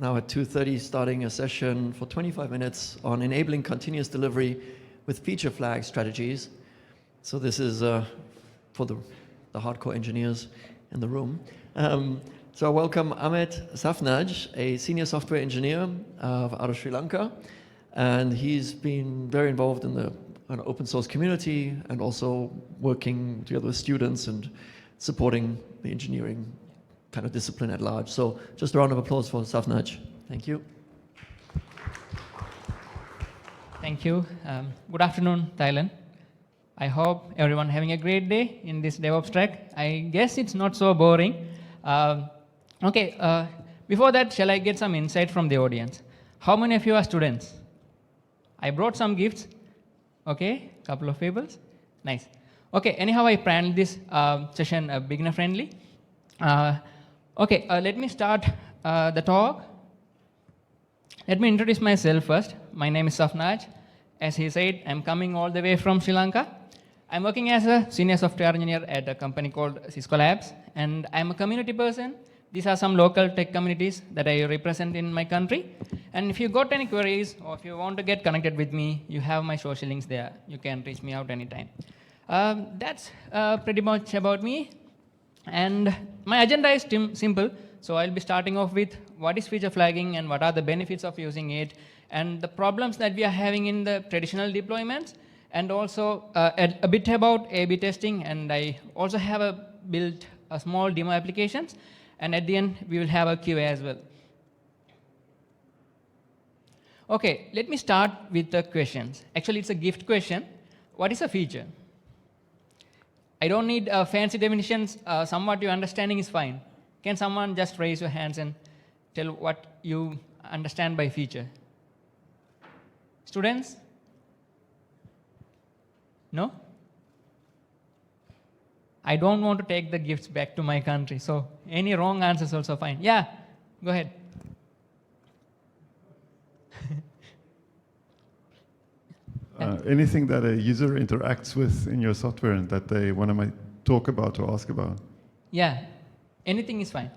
now at 2:30 starting a session for 25 minutes on enabling continuous delivery with feature flag strategies. So this is for the hardcore engineers in the room. So I welcome Ahamed Safnaj, a senior software engineer out of Sri Lanka. And he's been very involved in the open source community and also working together with students and supporting the engineering kind of discipline at large. So just a round of applause for Safnaj. Thank you. Thank you. Good afternoon, Thailand. I hope everyone having a great day in this DevOps track. I guess it's not so boring. Before that, shall I get some insight from the audience? How many of you are students? I brought some gifts. Okay, couple of people. Nice. Okay, anyhow, I planned this session beginner friendly. Let me start the talk. Let me introduce myself first. My name is Safnaj. As he said, I'm coming all the way from Sri Lanka. I'm working as a senior software engineer at a company called Cisco Labs, and I'm a community person. These are some local tech communities that I represent in my country. And if you got any queries or if you want to get connected with me, you have my social links there. You can reach me out anytime. That's pretty much about me. And my agenda is simple. So I'll be starting off with what is feature flagging and what are the benefits of using it and the problems that we are having in the traditional deployments, and also a bit about A/B testing. And I also have built a small demo applications. And at the end, we will have a QA as well. Okay, let me start with the questions. Actually, it's a gift question. What is a feature? I don't need fancy definitions. Somewhat your understanding is fine. Can someone just raise your hands and tell what you understand by feature? Students? No? I don't want to take the gifts back to my country, so any wrong answer is also fine. Yeah, go ahead. Anything that a user interacts with in your software and that they want to talk about or ask about? Yeah, anything is fine.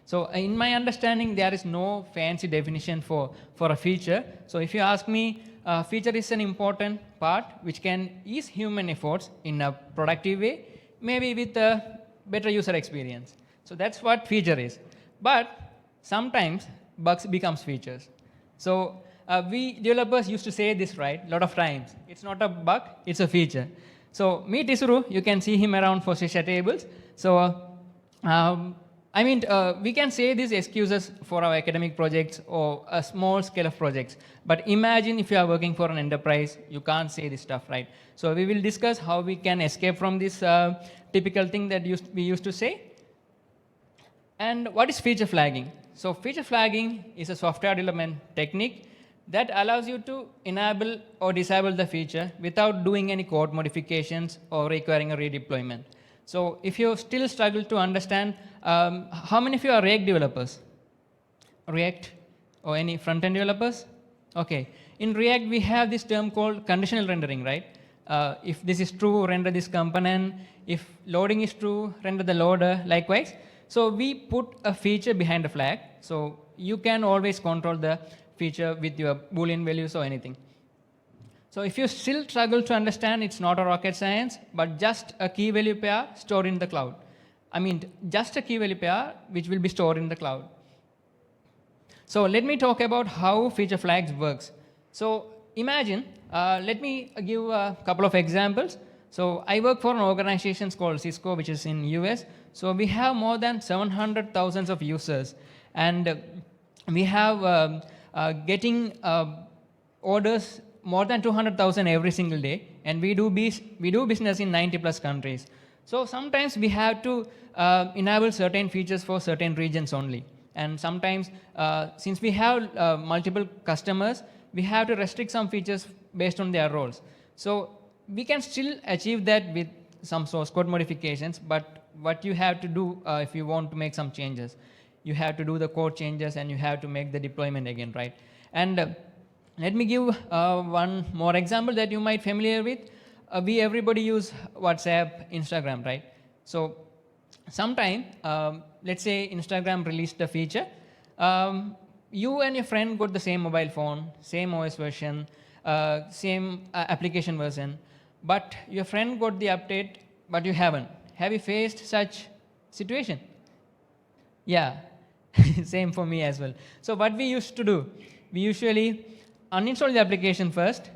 So in my understanding, there is no fancy definition for a feature. So if you ask me, feature is an important part which can ease human efforts in a productive way, maybe with a better user experience. So that's what feature is. But sometimes bugs becomes features. So we developers used to say this, right, a lot of times. It's not a bug, it's a feature. So meet Isuru, you can see him around FOSSASIA tables. So we can say these excuses for our academic projects or a small scale of projects. But imagine if you are working for an enterprise, you can't say this stuff, right? So we will discuss how we can escape from this typical thing that we used to say. And what is feature flagging? So feature flagging is a software development technique that allows you to enable or disable the feature without doing any code modifications or requiring a redeployment. So if you still struggle to understand, how many of you are React developers? React or any front-end developers? Okay. In React, we have this term called conditional rendering, right? If this is true, render this component. If loading is true, render the loader, likewise. So we put a feature behind a flag. So you can always control the feature with your Boolean values or anything. So if you still struggle to understand, it's not a rocket science, but just a key value pair stored in the cloud. I mean, just a key value pair which will be stored in the cloud. So let me talk about how feature flags works. So imagine, let me give a couple of examples. So I work for an organization called Cisco, which is in US. So we have more than 700,000 of users. And we have getting orders more than 200,000 every single day, and we do business in 90+ countries. So sometimes we have to enable certain features for certain regions only. And sometimes, since we have multiple customers, we have to restrict some features based on their roles. So we can still achieve that with some source code modifications, but what you have to do if you want to make some changes, you have to do the code changes and you have to make the deployment again, right? And let me give one more example that you might be familiar with. Everybody use WhatsApp, Instagram, right? So sometime, let's say Instagram released a feature. you and your friend got the same mobile phone, same OS version, same application version, but your friend got the update, but you haven't. Have you faced such situation? Yeah, same for me as well. So what we used to do, we usually uninstall the application first,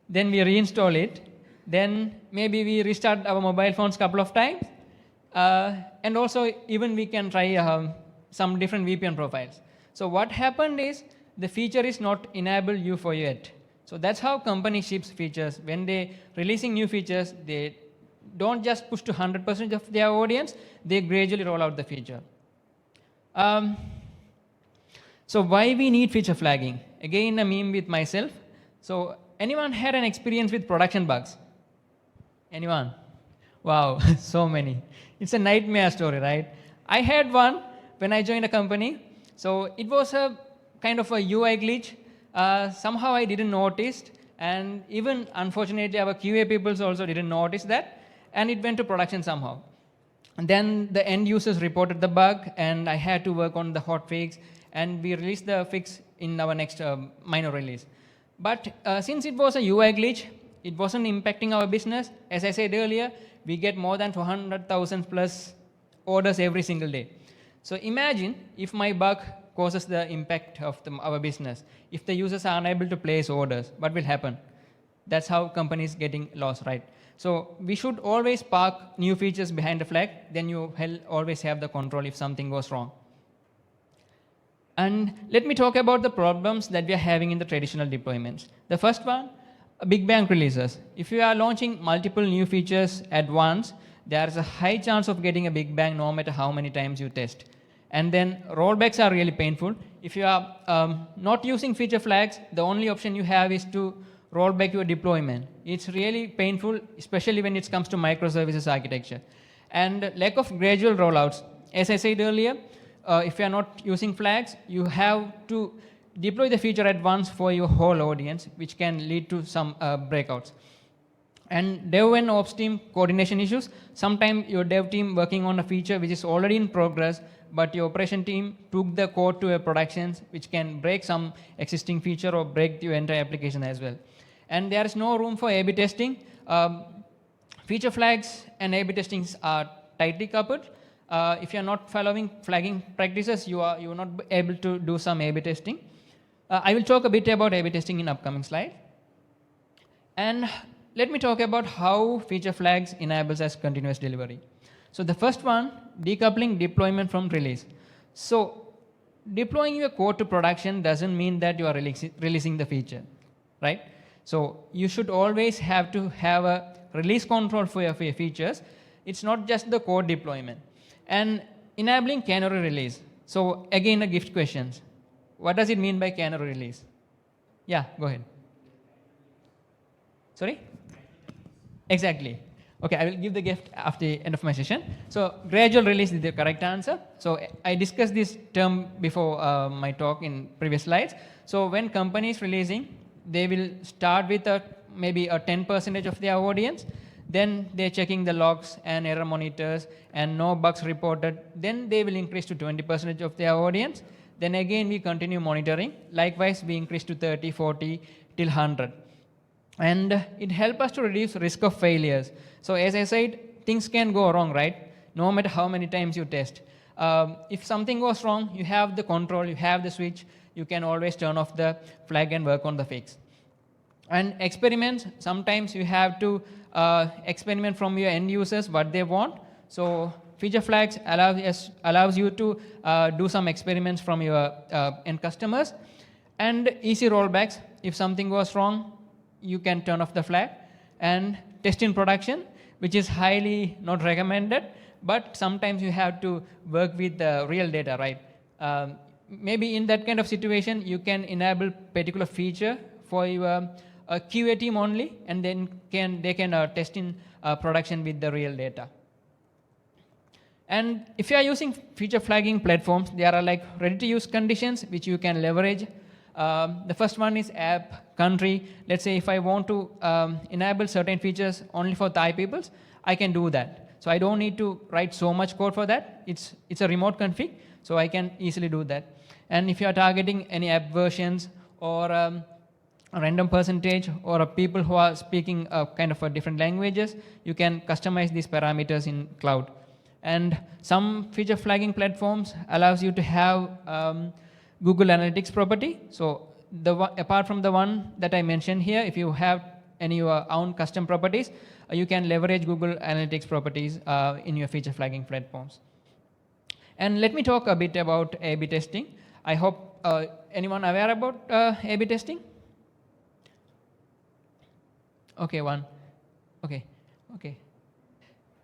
then we reinstall it, then maybe we restart our mobile phones couple of times, and also even we can try some different VPN profiles. So what happened is the feature is not enabled you for yet. So that's how company ships features. When they releasing new features, they don't just push to 100% of their audience, they gradually roll out the feature. So why we need feature flagging? Again, a meme with myself. So anyone had an experience with production bugs? Anyone? Wow, so many. It's a nightmare story, right? I had one when I joined a company. So it was a kind of a UI glitch. Somehow I didn't notice, and even unfortunately our QA people also didn't notice that, and it went to production somehow. And then the end users reported the bug, and I had to work on the hotfix, and we released the fix in our next minor release. But since it was a UI glitch, it wasn't impacting our business. As I said earlier, we get more than 400,000 plus orders every single day. So imagine if my bug causes the impact of our business. If the users are unable to place orders, what will happen? That's how companies getting lost, right? So we should always park new features behind the flag, then you always have the control if something goes wrong. And let me talk about the problems that we are having in the traditional deployments. The first one, big bang releases. If you are launching multiple new features at once, there is a high chance of getting a big bang no matter how many times you test. And then rollbacks are really painful. If you are not using feature flags, the only option you have is to roll back your deployment. It's really painful, especially when it comes to microservices architecture. And lack of gradual rollouts. As I said earlier, if you are not using flags, you have to deploy the feature at once for your whole audience, which can lead to some breakouts. And dev and ops team coordination issues. Sometimes your dev team working on a feature which is already in progress, but your operation team took the code to a production, which can break some existing feature or break your entire application as well. And there is no room for A/B testing. Feature flags and A/B testings are tightly coupled. If you are not following flagging practices, you are not able to do some A/B testing. I will talk a bit about A/B testing in upcoming slide. And let me talk about how feature flags enables us continuous delivery. So the first one, decoupling deployment from release. So deploying your code to production doesn't mean that you are releasing the feature, right? So you should always have to have a release control for your features. It's not just the code deployment. And enabling canary release. So again, a gift questions. What does it mean by canary release? Yeah, go ahead. Sorry? Exactly. Okay, I will give the gift after the end of my session. So gradual release is the correct answer. So I discussed this term before my talk in previous slides. So when companies releasing, they will start with maybe a 10% of their audience. Then they're checking the logs and error monitors and no bugs reported. Then they will increase to 20% of their audience. Then again, we continue monitoring. Likewise, we increase to 30, 40, till 100. And it helps us to reduce risk of failures. So as I said, things can go wrong, right? No matter how many times you test. If something goes wrong, you have the control, you have the switch, you can always turn off the flag and work on the fix. And experiments, sometimes you have to experiment from your end users what they want. So feature flags allows you to do some experiments from your end customers. And easy rollbacks, if something goes wrong, you can turn off the flag. And test in production, which is highly not recommended, but sometimes you have to work with the real data, right? Maybe in that kind of situation, you can enable particular feature for your QA team only, and then they can test in production with the real data. And if you are using feature flagging platforms, there are like ready-to-use conditions which you can leverage. The first one is app, country. Let's say if I want to enable certain features only for Thai peoples, I can do that. So I don't need to write so much code for that. It's a remote config, so I can easily do that. And if you are targeting any app versions or a random percentage or a people who are speaking kind of a different languages, you can customize these parameters in cloud. And some feature flagging platforms allows you to have Google Analytics property. So apart from the one that I mentioned here, if you have any your own custom properties, you can leverage Google Analytics properties in your feature flagging platforms. And let me talk a bit about A/B testing. I hope anyone aware about A/B testing? Okay, one. Okay.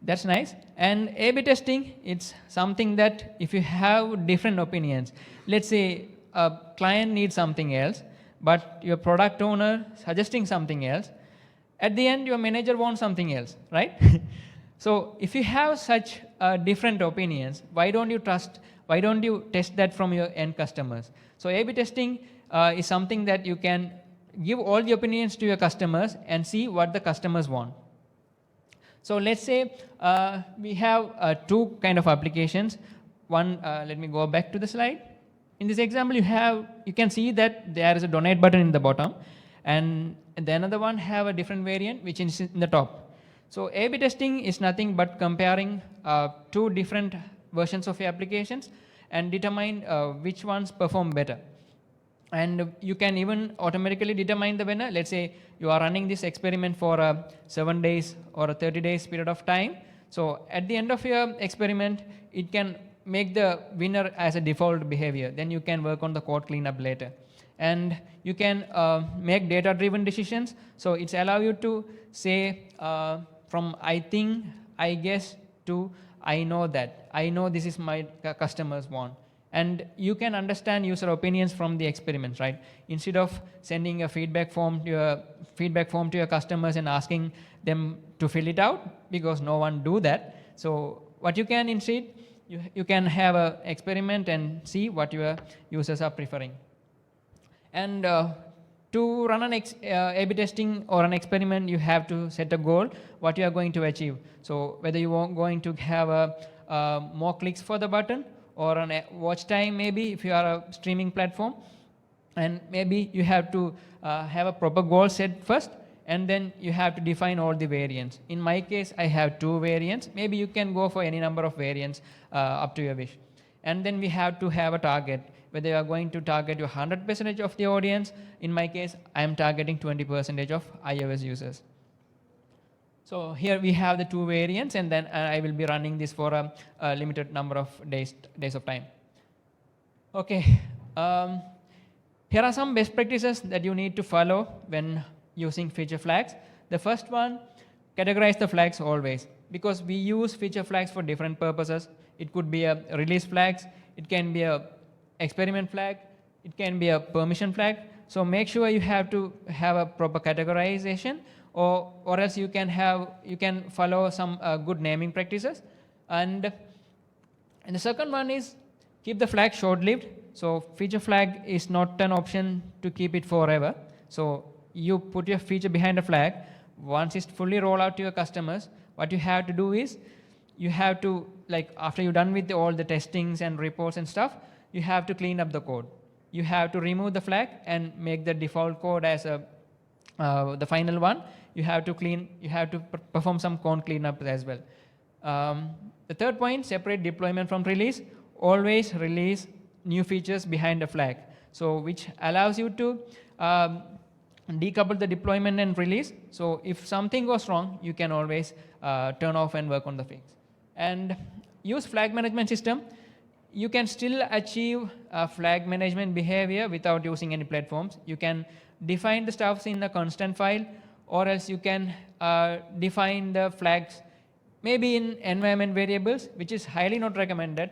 That's nice. And A/B testing, it's something that if you have different opinions, let's say a client needs something else, but your product owner suggesting something else, at the end your manager wants something else, right? So if you have such different opinions, why don't you test that from your end customers? So A/B testing is something that you can give all the opinions to your customers and see what the customers want. So let's say we have two kind of applications. One, let me go back to the slide. In this example, you can see that there is a donate button in the bottom, and the another one have a different variant which is in the top. So A/B testing is nothing but comparing two different versions of your applications and determine which ones perform better. And you can even automatically determine the winner. Let's say you are running this experiment for 7 days or a 30 days period of time. So at the end of your experiment, it can make the winner as a default behavior. Then you can work on the code cleanup later. And you can make data-driven decisions. So it's allow you to say from I think, I guess to I know that. I know this is my customers want. And you can understand user opinions from the experiments, right? Instead of sending a feedback form to your customers and asking them to fill it out, because no one do that. So what you can instead, you can have an experiment and see what your users are preferring. And to run an A/B testing or an experiment, you have to set a goal, what you are going to achieve. So whether you are going to have more clicks for the button, or on a watch time, maybe if you are a streaming platform, and maybe you have to have a proper goal set first, and then you have to define all the variants. In my case, I have 2 variants. Maybe you can go for any number of variants up to your wish. And then we have to have a target, whether you are going to target your 100% of the audience. In my case, I am targeting 20% of iOS users. So here we have the 2 variants, and then I will be running this for a limited number of days of time. Okay, here are some best practices that you need to follow when using feature flags. The first one, categorize the flags always, because we use feature flags for different purposes. It could be a release flags, it can be a experiment flag, it can be a permission flag. So make sure you have to have a proper categorization, or else you can follow some good naming practices. And the second one is keep the flag short-lived. So feature flag is not an option to keep it forever. So you put your feature behind a flag. Once it's fully rolled out to your customers, what you have to do is you have to, like after you're done with all the testings and reports and stuff, you have to clean up the code. You have to remove the flag and make the default code as the final one. You have to perform some code cleanup as well. The third point, separate deployment from release. Always release new features behind a flag. So which allows you to decouple the deployment and release. So if something goes wrong, you can always turn off and work on the fix. And use flag management system. You can still achieve flag management behavior without using any platforms. You can define the stuffs in a constant file, or else you can define the flags maybe in environment variables, which is highly not recommended.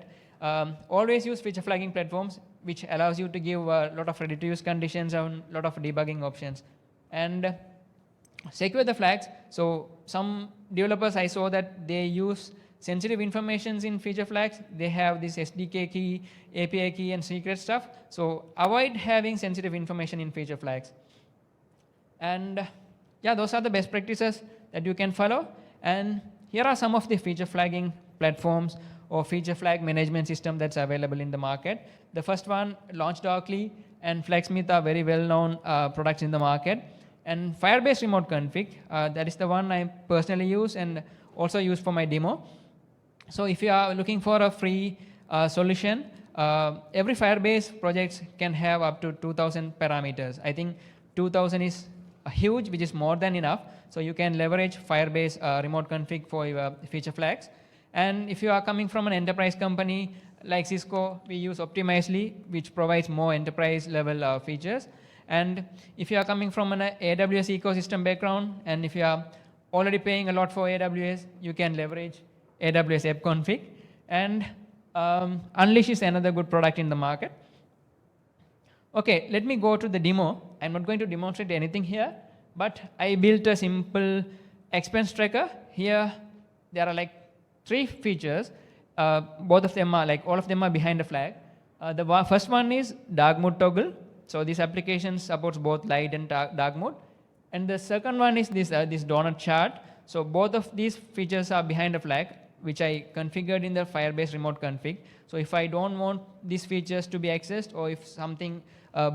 Always use feature flagging platforms, which allows you to give a lot of ready-to-use conditions and a lot of debugging options. And secure the flags. So some developers, I saw that they use sensitive informations in feature flags. They have this SDK key, API key, and secret stuff. So avoid having sensitive information in feature flags. And yeah, those are the best practices that you can follow. And here are some of the feature flagging platforms or feature flag management system that's available in the market. The first one, LaunchDarkly and FlagSmith are very well-known products in the market. And Firebase Remote Config, that is the one I personally use and also use for my demo. So if you are looking for a free solution, every Firebase project can have up to 2,000 parameters. I think 2,000 is huge, which is more than enough. So you can leverage Firebase remote config for your feature flags. And if you are coming from an enterprise company like Cisco, we use Optimizely, which provides more enterprise level features. And if you are coming from an AWS ecosystem background, and if you are already paying a lot for AWS, you can leverage AWS App Config. And Unleash is another good product in the market. Okay, let me go to the demo. I'm not going to demonstrate anything here, but I built a simple expense tracker. Here, there are like 3 features. Both of them are like, all of them are behind the flag. The first one is dark mode toggle. So this application supports both light and dark mode. And the second one is this donut chart. So both of these features are behind the flag, which I configured in the Firebase remote config. So if I don't want these features to be accessed, or if something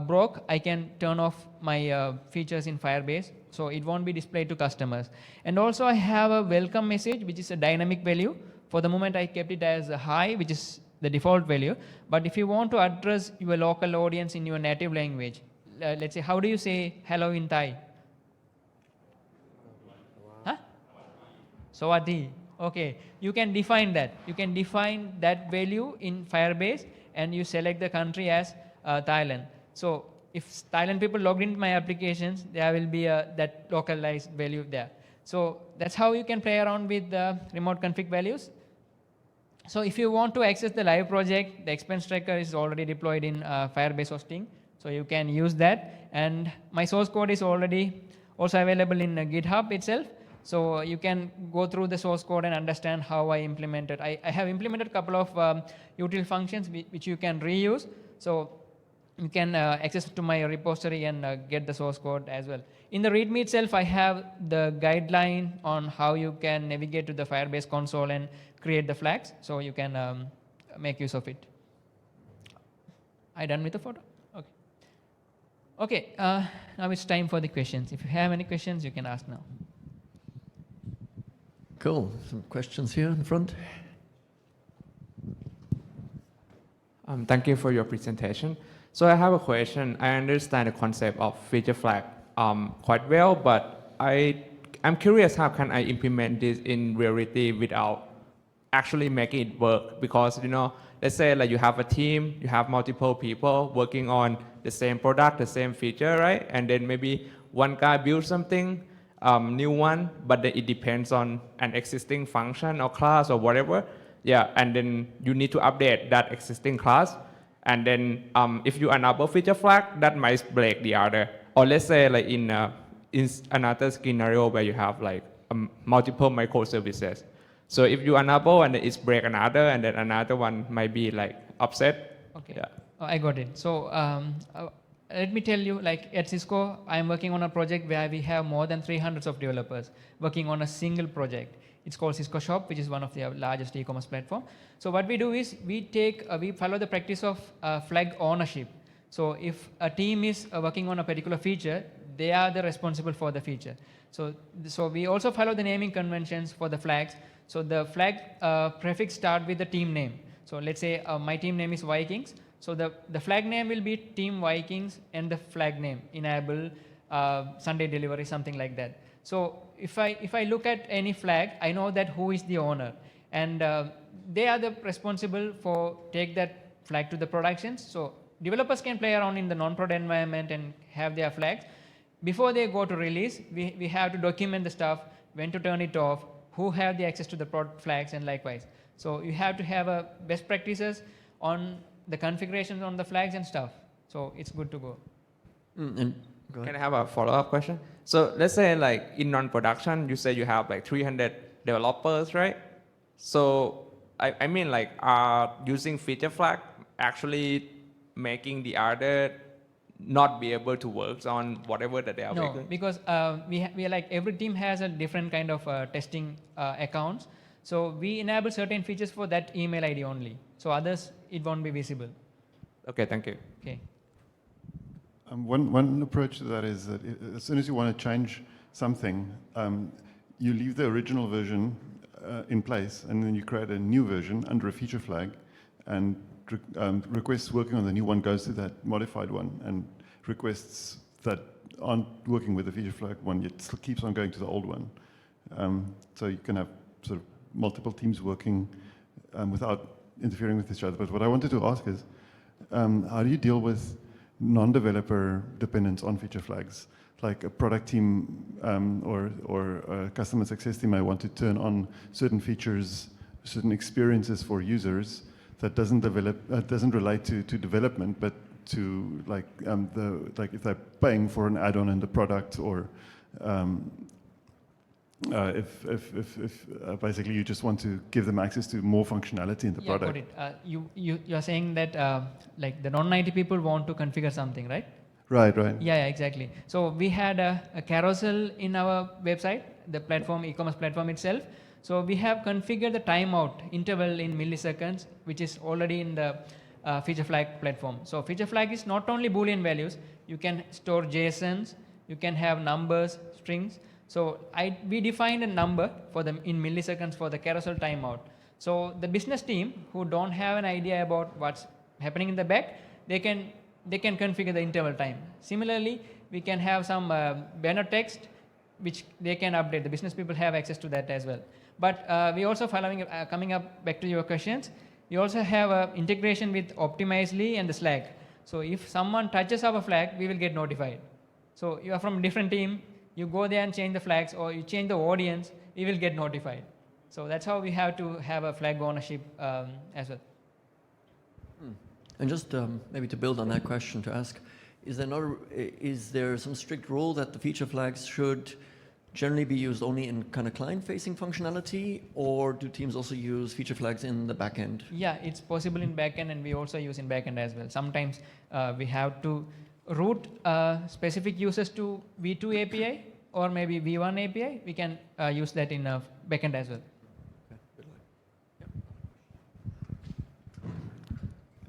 broke, I can turn off my features in Firebase, so it won't be displayed to customers. And also I have a welcome message, which is a dynamic value. For the moment, I kept it as a high, which is the default value. But if you want to address your local audience in your native language, let's say, how do you say hello in Thai? Huh? Sawadi. Okay, you can define that. You can define that value in Firebase, and you select the country as Thailand. So if Thailand people logged into my applications, there will be that localized value there. So that's how you can play around with the remote config values. So if you want to access the live project, the expense tracker is already deployed in Firebase hosting. So you can use that. And my source code is already also available in GitHub itself. So you can go through the source code and understand how I implemented. I have implemented a couple of util functions which you can reuse. So you can access to my repository and get the source code as well. In the README itself, I have the guideline on how you can navigate to the Firebase console and create the flags. So you can make use of it. I done with the photo? Okay. Okay, now it's time for the questions. If you have any questions, you can ask now. Cool. Some questions here in front. Thank you for your presentation. So I have a question. I understand the concept of feature flag quite well, but I'm curious, how can I implement this in reality without actually making it work? Because, you know, let's say like you have a team, you have multiple people working on the same product, the same feature, right? And then maybe one guy builds something, new one, but then it depends on an existing function or class or whatever. Yeah, and then you need to update that existing class. And then if you enable feature flag, that might break the other. Or let's say like in another scenario where you have like multiple microservices. So if you enable and it's break another, and then another one might be like upset. Okay, yeah. I got it. So let me tell you, like at Cisco, I'm working on a project where we have more than 300 of developers working on a single project. It's called Cisco Shop, which is one of the largest e-commerce platform. So what we do is we follow the practice of flag ownership. So if a team is working on a particular feature, they are the responsible for the feature. So we also follow the naming conventions for the flags. So the flag prefix start with the team name. So let's say my team name is Vikings. So the flag name will be Team Vikings and the flag name, enable Sunday delivery, something like that. So if I look at any flag, I know that who is the owner, and they are the responsible for take that flag to the productions. So developers can play around in the non-prod environment and have their flags. Before they go to release, we have to document the stuff, when to turn it off, who have the access to the prod flags, and likewise. So you have to have best practices on the configurations on the flags and stuff. So it's good to go. And go ahead. Can I have a follow-up question? So let's say like in non-production, you say you have like 300 developers, right? So I mean like using feature flag actually making the other not be able to work on whatever that they are working? No, because we are like every team has a different kind of testing accounts. So we enable certain features for that email ID only. So others, it won't be visible. Okay, thank you. Okay. One approach to that is that as soon as you want to change something, you leave the original version in place, and then you create a new version under a feature flag, and requests working on the new one goes to that modified one, and requests that aren't working with the feature flag one, it still keeps on going to the old one. So you can have sort of multiple teams working without interfering with each other. But what I wanted to ask is, how do you deal with non-developer dependence on feature flags? Like a product team or a customer success team might want to turn on certain features, certain experiences for users that doesn't relate to development, but to like if they're paying for an add-on in the product, or if basically you just want to give them access to more functionality in the product. Got it. You are saying that like the non-IT people want to configure something, right? Right. Yeah, exactly. So we had a carousel in our website, the platform, e-commerce platform itself. So we have configured the timeout interval in milliseconds, which is already in the feature flag platform. So feature flag is not only Boolean values, you can store JSONs, you can have numbers, strings. So we defined a number for them in milliseconds for the carousel timeout. So the business team who don't have an idea about what's happening in the back, they can configure the interval time. Similarly, we can have some banner text which they can update. The business people have access to that as well. But we also coming up back to your questions, we also have integration with Optimizely and the Slack. So if someone touches our flag, we will get notified. So you are from a different team, you go there and change the flags, or you change the audience, we will get notified. So that's how we have to have a flag ownership as well. And just maybe to build on that question, to ask, is there some strict rule that the feature flags should generally be used only in kind of client-facing functionality, or do teams also use feature flags in the backend? Yeah, it's possible in backend, and we also use in backend as well. Sometimes we have to route specific users to V2 API or maybe V1 API. We can use that in backend as well.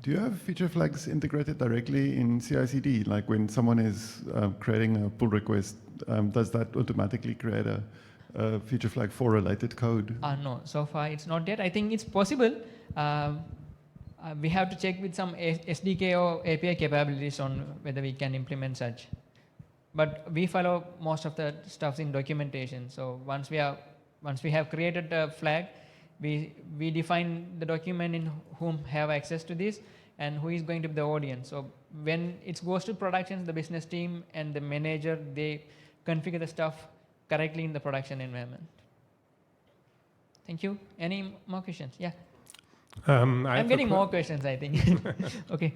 Do you have feature flags integrated directly in CI/CD? Like when someone is creating a pull request, does that automatically create a feature flag for related code? No, so far it's not yet. I think it's possible. We have to check with some SDK or API capabilities on whether we can implement such. But we follow most of the stuff in documentation. So once we have created a flag, we define the document in whom have access to this and who is going to be the audience. So when it goes to production, the business team and the manager, they configure the stuff correctly in the production environment. Thank you. Any more questions? Yeah. I'm getting more questions, I think. Okay.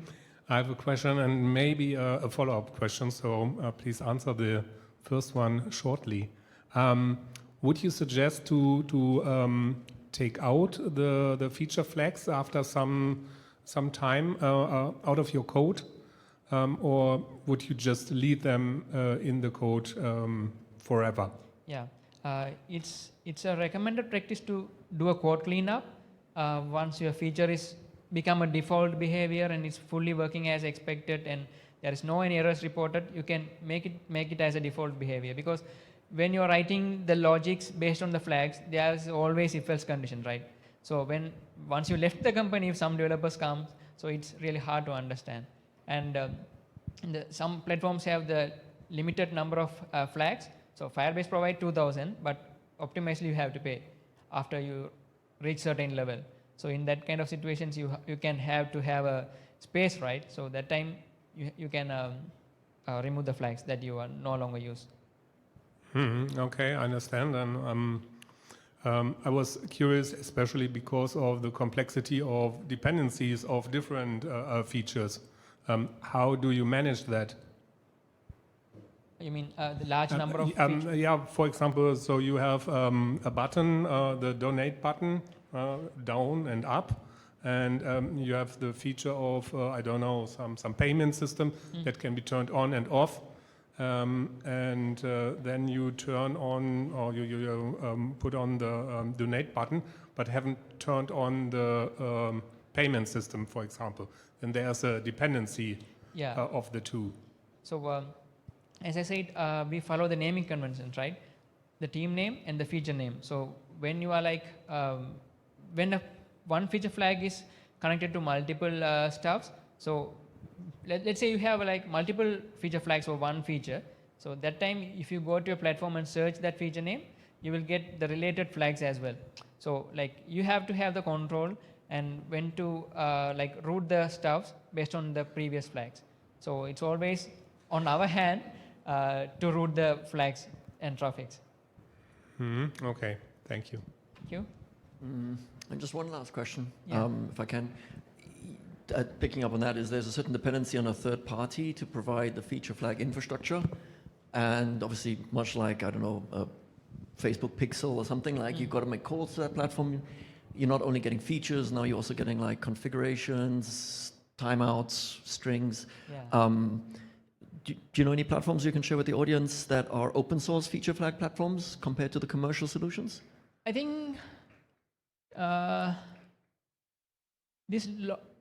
I have a question and maybe a follow-up question, so please answer the first one shortly. Would you suggest to take out the feature flags after some time out of your code, or would you just leave them in the code forever? Yeah, it's a recommended practice to do a code cleanup once your feature is become a default behavior and it's fully working as expected and there is no any errors reported. You can make it as a default behavior, because when you're writing the logics based on the flags, there is always if-else condition, right? So once you left the company, if some developers come, so it's really hard to understand. And some platforms have the limited number of flags. So Firebase provide 2,000, but Optimizely you have to pay after you reach certain level. So in that kind of situations, you can have to have a space, right? So that time you can remove the flags that you are no longer use. Okay, I understand. And I was curious, especially because of the complexity of dependencies of different features. How do you manage that? You mean the large number of features? Yeah, for example, so you have a button, the donate button, down and up, and you have the feature of, I don't know, some payment system that can be turned on and off. and then you turn on or you put on the donate button, but haven't turned on the payment system, for example. And there's a dependency Yeah. of the two. So as I said, we follow the naming conventions, right? The team name and the feature name. So when you are like, when one feature flag is connected to multiple stuffs, so let's say you have like multiple feature flags for one feature. So that time, if you go to your platform and search that feature name, you will get the related flags as well. So like you have to have the control and when to like route the stuffs based on the previous flags. So it's always on our hand to route the flags and traffics. Okay, thank you. Thank you. And just one last question, Yeah. if I can. Picking up on that, is there's a certain dependency on a third party to provide the feature flag infrastructure, and obviously much like, I don't know, a Facebook Pixel or something, like you've got to make calls to that platform. You're not only getting features, now you're also getting like configurations, timeouts, strings. Yeah. Do you know any platforms you can share with the audience that are open source feature flag platforms compared to the commercial solutions? I think this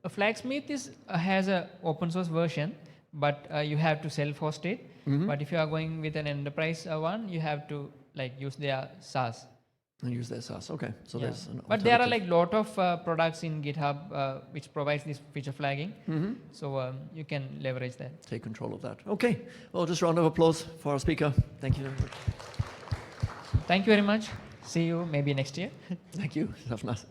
Flagsmith has a open source version, but you have to self-host it. But if you are going with an enterprise one, you have to like use their SaaS. And use their SaaS. Okay, so Yeah. there's an But there are alternative. like lot of products in GitHub which provides this feature flagging. So you can leverage that. Take control of that. Okay, well, just a round of applause for our speaker. Thank you very much. Thank you very much. See you maybe next year. Thank you, Safnaj.